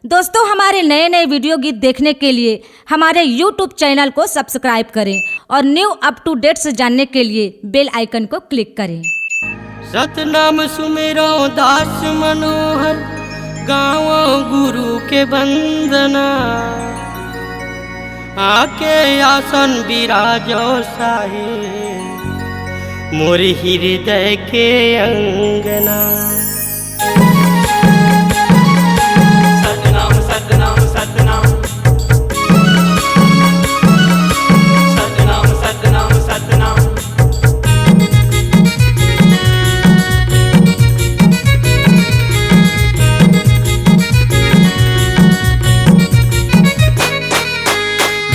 दोस्तों, हमारे नए नए वीडियो गीत देखने के लिए हमारे YouTube चैनल को सब्सक्राइब करें और न्यू अप टू डेट्स जानने के लिए बेल आइकन को क्लिक करें। सतनाम सुमेरो दास मनोहर, गाँव गुरु के बंदना, आके आसन विराजो साहे मोर हृदय के अंगना। सतनाम सतनाम सतनाम सतनाम सतनाम सतनाम।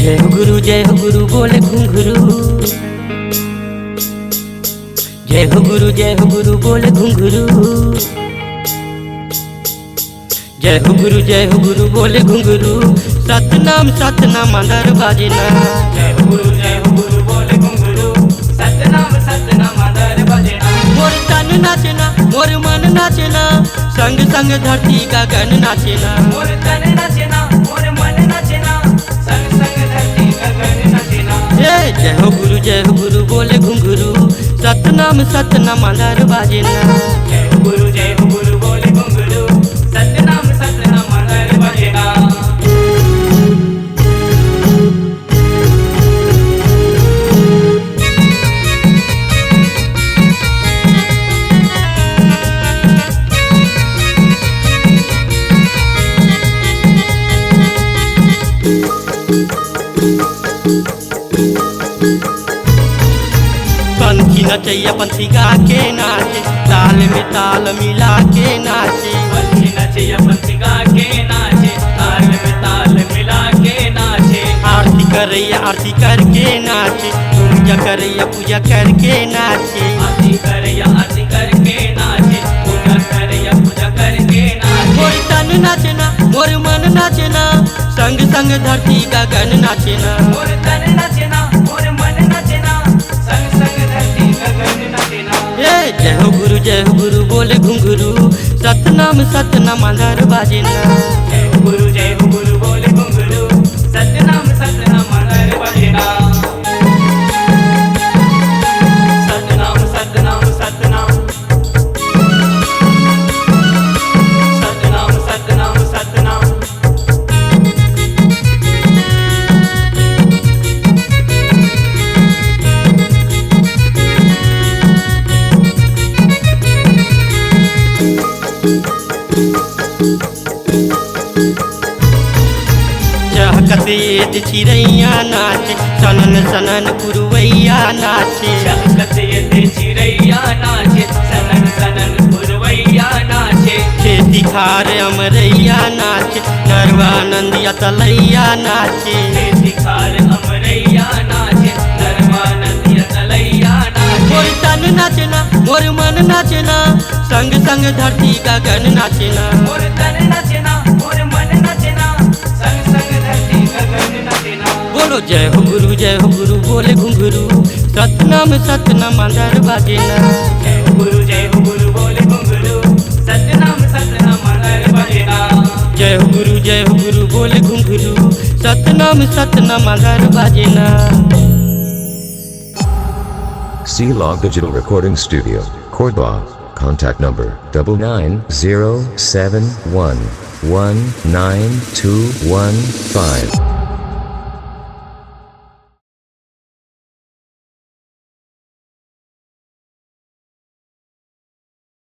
जय हो गुरु बोले घुंघरू, जय हो गुरु बोले घुंघरू, जय हो गुरु बोले घुंघरू, सतनाम सतनाम अंदर बाजना। जय हो गुरु बोले घुंघरू, सतनाम सतनाम अंदर बाजना। मोर तन नाचना मोर मन नाचना, संग संग धरती गगन नाचना। मोर तन नाचना मोर मन नाचना, संग संग धरती गगन नाचना। जय हो गुरु बोले घुंघरू, सतनाम सतनाम अंदर बाजना। जय हो गुरु बोले घुंघरू, सतनाम सतनाम अंदर बाजना। पंछी नचैया पंछी गा के नाचे, ताल में ताल मिला के नाचे। पंछी नचैया पंछी गा के नाचे, ताल में ताल मिला के नाचे। आरती करैया आरती करके नाचे, पूजा करैया पूजा करके नाचे। आरती करैया आरती करके नाचे, पूजा करैया पूजा करके नाचे। मोर तन नाचना मोर मन नाचना, संग संग धरती गगन नाचना। मोर तन नाचना मोर मन नाचना, संग संग धरती गगन नाचना। जय हो गुरु बोले घुंघरू, सतनाम सतनाम अंदर बाजना। जय हो गुरु बोले घुंघरू, सतनाम सतनाम अंदर बाजना। सतनाम सतनाम सतनाम सतनाम सतनाम सतनाम। चहकते चिड़ैया नाचे, सनन सनन पुरवैया नाचे। चहकते चिड़ैया नाचे, सनन सनन पुरवैया नाचे। खेती खार अमरैया नाचे, नरवा नंदिया तलैया नाचे। खेती खार अमरैया नाचे, नरवा नंदिया तलैया नाचे। मोर तन नाचना मोर मन नाचना, संग संग धरती गगन नाचना। मोर तन नाचना मोर मन नाचना, संग संग धरती गगन नाचना। बोलो जय हो गुरु बोले घुंघरू, सतनाम सतनाम अंदर बाजना। जय हो गुरु बोले घुंघरू, सतनाम सतनाम अंदर बाजना। जय हो गुरु बोले घुंघरू, सतनाम सतनाम अंदर बाजना। C-Log Digital Recording Studio, Cordoba. Contact number 9907119215.